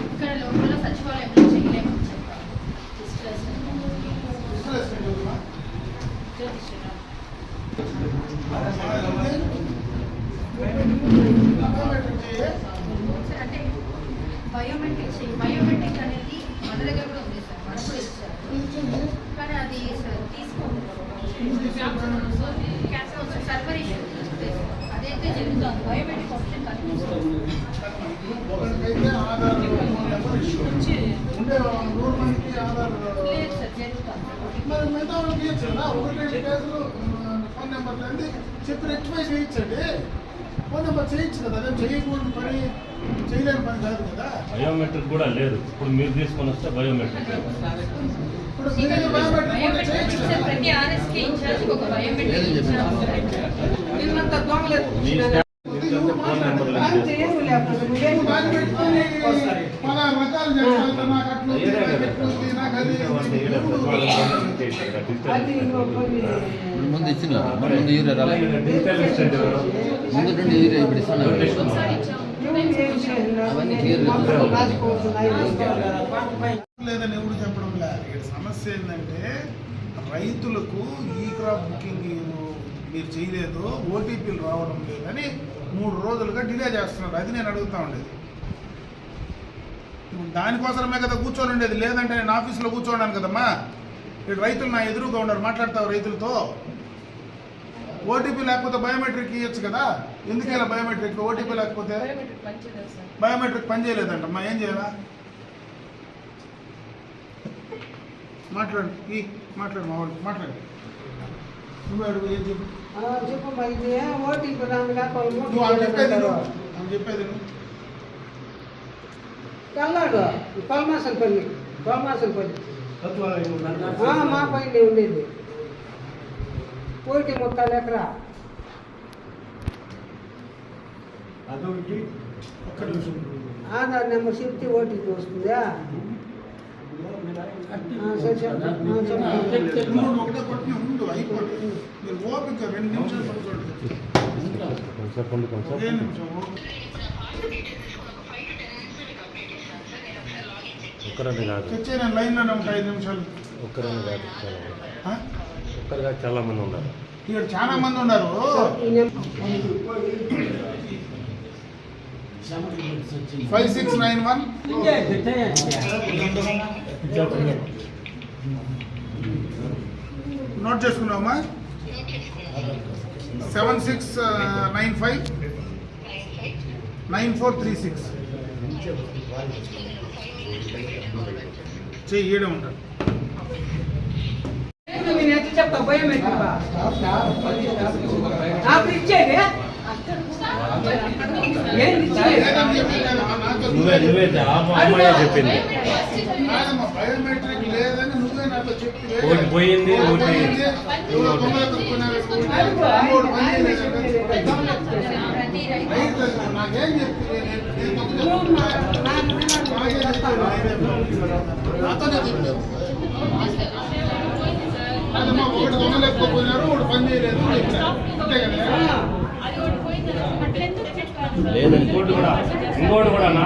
ఇక్కడ లోపల సచివాలయంలో చేయలేమని చెప్పారు. అంటే బయోమెట్రిక్ అనేది మన దగ్గర కూడా ఉంది సార్, మనకు కూడా ఇచ్చారు, కానీ అది సార్ తీసుకోండి సర్వర్ ఇష్యూ అదైతే జరుగుతుంది. బయోమెట్రిక్ ఆప్షన్ కనిపిస్తుంది. లేదు సార్, జరుగుతుంది. చెప్పి రెక్టిఫై చేయించండి. ఫోన్ నెంబర్ చేయొచ్చు కదా, అదే చేయకూడదు పని, చేయలేని పని కాదు కదా. బయోమెట్రిక్ కూడా లేదు. ఇప్పుడు మీరు తీసుకొని వస్తే బయోమెట్రిక్ ఇప్పుడు ప్రతి ఆర్ఎస్కి ఇన్ఛార్జ్ ఒక బయోమెట్రిక్ ఫోన్ నెంబర్ ముందు ఇచ్చిన ముందు యూరియా ముందు నుండి యూరియా ఇప్పుడు ఇస్తున్నారు. లేదని ఎవరు చెప్పడం లేదు. ఇక్కడ సమస్య ఏంటంటే రైతులకు ఈ క్రాప్ బుకింగ్ మీరు చేయలేదు, ఓటీపీలు రావడం లేదని 3 రోజులుగా డిలే చేస్తున్నారు. అది నేను అడుగుతా ఉండేది. దానికోసమే కదా కూర్చొని ఉండేది. లేదంటే నేను ఆఫీసులో కూర్చోన్నాను కదమ్మా. ఇక్కడ రైతులు నా ఎదురుగా ఉన్నారు, మాట్లాడతావు రైతులతో. ఓటీపీ లేకపోతే బయోమెట్రిక్ ఇవ్వచ్చు కదా. ఎందుకు ఇలా బయోమెట్రిక్? ఓటీపీ లేకపోతే బయోమెట్రిక్ పనిచేయలేదంటమ్మా. ఏం చేయాలా? మాట్లాడు మా వాళ్ళు మాట్లాడు. నువ్వు అడుగు, ఏం చెప్పు. నువ్వు ఆమె చెప్పేది కల్లాడు పల్మాసలపల్లి మా పైన ఉండేది 1.3 ఎకరా. ఆధార్ నెంబర్ చెప్తే ఓటీపీ వస్తుందా? ఒక్కరని కాదు, తెచ్చే నేను లైన్లోనే ఉంటా 5 నిమిషాలు. ఒక్కరని కాదు, ఒక్కరు కాదు, చాలా మంది ఉన్నారు ఇక్కడ. చాలా మంది ఉన్నారు. Five 691 note చేసుకున్నావమ్మా. 7695 9436 చెయ్యి. ఈడే ఉంటాడు. చెప్తా బయోమెట్రిక్ అప్పుడు ఇచ్చేది నువ్వే అమ్మాయి చెప్పింది. బయోమెట్రిక్ లేదని నువ్వే నాతో చెప్తే ఒకటి పోయింది, ఒకటి నాకేం చెప్తే నాతోనే చెప్పారు. అదమ్మా, ఒకటి దొంగలేకపోయినారు, ఒకటి పని చేయలేదు అంతే కదా. లేదు, ఇంకోటి కూడా నా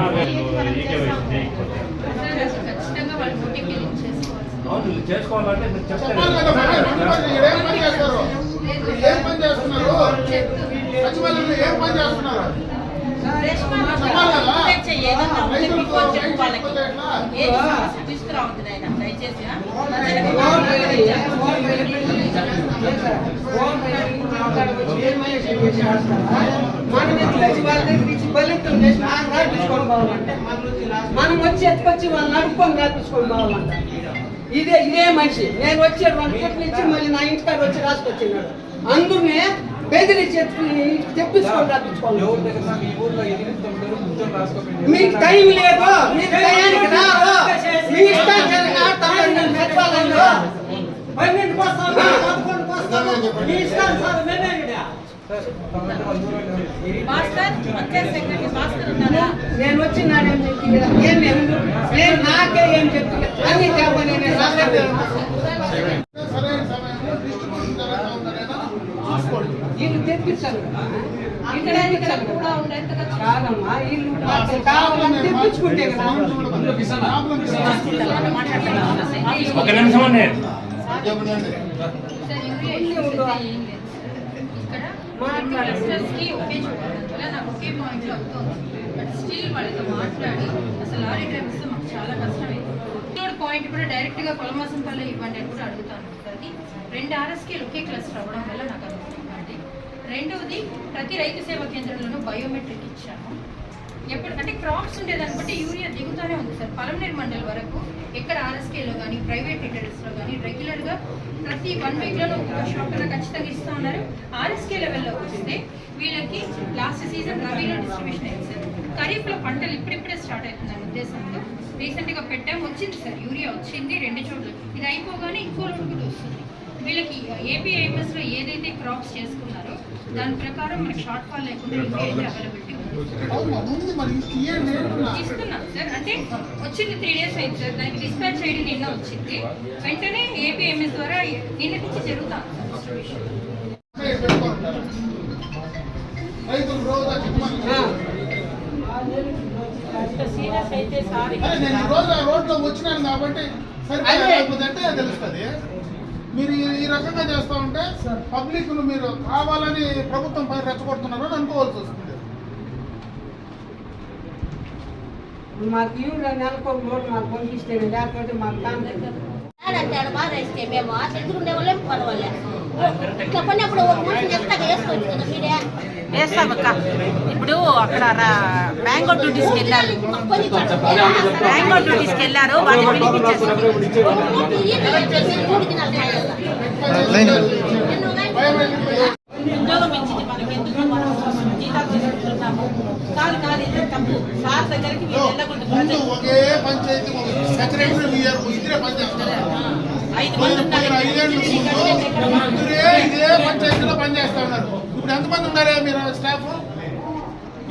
అవును చేసుకోవాలంటే చెప్తాను కదా. ఏం పని చేస్తారు? ఏం పని చేస్తున్నారు? సచివాలయంలో ఏం పని చేస్తున్నారు? మనం వచ్చి ఎత్తుకొచ్చి వాళ్ళని నడుపుకొని రాపించుకొని పోవాలంట. ఇదే మనిషి. నేను వచ్చాడు వాళ్ళ చెట్లు ఇచ్చి మళ్ళీ నా ఇంటికాడ వచ్చి రాసుకొచ్చినాడు. అందునే బెదిరించి తెప్పించుకొని రాపించుకోవాలి. మీకు టైం లేదు, మీకు టయానికి రాదు, మీ ఇష్టానికి ఆడతాను. సచివాలయంలో 12కి వస్తాను, 11కి వస్తాను, మీ ఇష్టాన్ని సార్ నేను వచ్చినానేం చెప్పి నేను నాకే ఏం చెప్తున్నా అన్ని చెప్పని సరైన సమయంలో డిస్ట్రిబ్యూషన్ జరుగుతూ ఉందా లేదా చూసుకోండి. వీళ్ళు తెప్పించాలి కదా. ఇక్కడ ఇక్కడ కూడా ఉండేంతగా కాదమ్మా వీళ్ళు మాకు కావాలని తెప్పించుకుంటే కదా. ఒక నిమిషం అండి. సార్ యూరియా ఇష్యూస్ అయితే ఏం లేదు సార్. ఇక్కడ క్లస్టర్స్కి ఒకే చూడాలి వల్ల నాకు ఒకే పాయింట్లో అవుతుంది. బట్ స్టిల్ వాళ్ళతో మాట్లాడి అసలు లారీ డ్రైవర్స్తో మాకు చాలా కష్టమైంది. ఇంకోటి పాయింట్ కూడా డైరెక్ట్గా కొలమాసంపల్లి ఇవ్వండి అని కూడా అడుగుతాను సార్. 2 RSKలు ఒకే క్లస్టర్ అవ్వడం వల్ల నాకు అనుకుంటుంది. రెండవది ప్రతి రైతు సేవా కేంద్రంలోనూ బయోమెట్రిక్ ఇచ్చాము. ఎప్పుడు అంటే క్రాప్స్ ఉండేదాన్ని బట్టి యూరియా దిగుతూనే ఉంది సార్. పలమనేరు మండల్ వరకు ఎక్కడ RSKలో కానీ ప్రైవేట్ రిటైలర్స్లో కానీ రెగ్యులర్గా ప్రతి 1 వీక్లోనూ ఒక షాప్ అలా ఖచ్చితంగా ఇస్తూ ఉన్నారు. RSK లెవెల్లో వస్తే వీళ్ళకి లాస్ట్ సీజన్ రబీలో డిస్ట్రిబ్యూషన్ అయింది సార్. ఖరీఫ్లో పంటలు ఇప్పుడిప్పుడే స్టార్ట్ అవుతుందన్న ఉద్దేశంతో రీసెంట్గా పెట్టాం. వచ్చింది సార్ యూరియా వచ్చింది 2 చోట్ల. ఇది అయిపోగానే ఇంకో లోడ్ కూడా వస్తుంది. వీళ్ళకి APIMSలో ఏదైతే క్రాప్స్ చేసుకున్నారో దాని ప్రకారం మనకి షార్ట్ ఫాల్ లేకుండా యూరియా అయితే అవైలబిలిటీ ఇస్తున్నాం సార్. అంటే వచ్చింది 3 days అయింది సార్. దానికి డిస్పాచ్ ఐడి నిన్న వచ్చింది. వెంటనే APIMS ద్వారా నిన్న నుంచి జరుగుతాం సీరియస్ అయితే సారీ నేను ఈ రోజు రోడ్లో వచ్చినాను కాబట్టి సరిపోతే తెలుస్తుంది. మీరు ఈ రకంగా చేస్తూ ఉంటే పబ్లిక్ మీరు కావాలని ప్రభుత్వం పై రెచ్చగొడుతున్నారు అని అనుకోవాల్సి వస్తుంది. మాకు యూరియా నెలకు ఒక లోడ్ మాకు పంపిస్తే లేకపోతే మాకు అంటాడు బాగా వేస్తే మేము దగ్గర ఉండే వాళ్ళే పర్వాలే. ఇట్లా పడినప్పుడు ఒక మనిషిని ఎక్స్ట్రాగా వేసుకోవచ్చు కదా మీరే. వేస్తామక్క. ఇప్పుడు అక్కడ మ్యాంగో డ్యూటీస్కి వెళ్ళారు. మ్యాంగో డ్యూటీస్కి వెళ్ళారు. వాళ్ళు పిలిపించేస్తారు. ఉద్యోగం ఇచ్చింది మనకి ఎందుకు మనం జీతాలు తీసుకుంటున్నాము. కాదు కాదు ఇదే తప్పు. సార్ దగ్గరికి మీరు వెళ్ళకూడదు. ముందు ఒకే పంచాయతీ సెక్రటరీ ఇద్దరే పనిచేస్తారు. 5 మంది ఉన్నారు. ఇదే పంచాయతీలో పనిచేస్తా ఉన్నారు. ఇప్పుడు ఎంతమంది ఉన్నారా మీరు స్టాఫ్?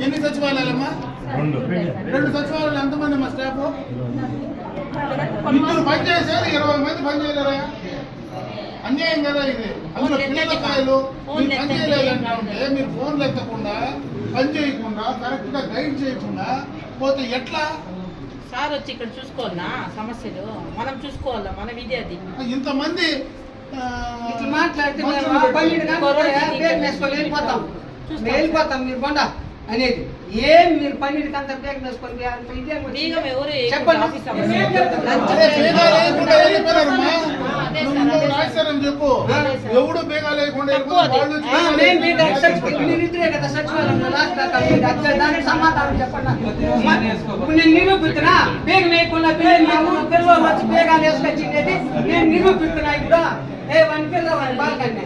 ఎన్ని సచివాలయాలమ్మా? 2 సచివాలయాలు. ఎంతమంది మా స్టాఫ్? ఇద్దరు పనిచేసేది 20 మంది పనిచేయలేరా? అన్యాయం కదా ఇది. అందులో పిల్లలకాయలు మీరు పని చేయలేదంటే మీరు ఫోన్లు ఎత్తకుండా పని చేయకుండా కరెక్ట్గా గైడ్ చేయకుండా పోతే ఎట్లా? సార్ వచ్చి ఇక్కడ చూసుకోవాలన్నా సమస్యలు మనం చూసుకోవాలా. మనం ఇదే అది ఇంతమంది ఇట్లా మాట్లాడితే వెళ్ళిపోతాం మీరు కొండ అనేది ఏం మీరు పన్నీటికి అంత బేగ వేసుకొని అంత ఇదే చెప్పండి. చెప్పు ఎవడు బేగా లేకుండా మీరిద్దరే కదా సచివాలయంలో లాస్ట్ దానికి సమాధానం చెప్పండి. ఇప్పుడు నేను నిరూపిస్తున్నా బేగ వేయకుండా మా ఊరు పిల్లలు వచ్చి బేగాలు వేసుకొచ్చిండేది నేను నిరూపిస్తున్నా. ఇప్పుడు వాని పిల్ల వాని బాలకన్నా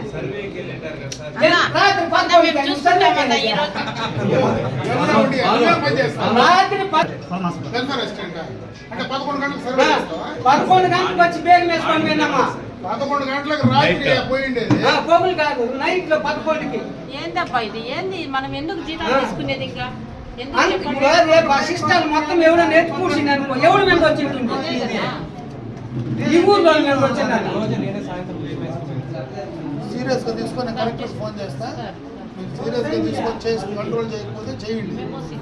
రాత్రి 11 గంటలకు వచ్చి బేగం వేసుకొని పోయినామా. 11 గంటలకు రాత్రి పోయిండేది. పొగులు కాదు నైట్ లో 11కి. ఏందబ్బా ఇది? ఏంది మనం ఎందుకు జీతాలు తీసుకునేది? ఇంకా రేపు ఆ సిస్టమ్ మొత్తం ఎవడో నేర్చుకుంటుంది అనుకో. ఎవడు మీద వచ్చింటుంది ఈ ఊర్లో మీద వచ్చిందని సీరియస్ గా తీసుకొని కలెక్టర్ ఫోన్ చేస్తా. మీరు సీరియస్ గా తీసుకొని చేసి కంట్రోల్ చేయకపోతే చేయండి.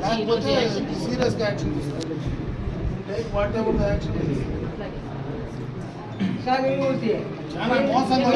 లేకపోతే సీరియస్ గా యాక్షన్ తీసుకోండి. Take what ever the action is. Sir చాలా మోసంగా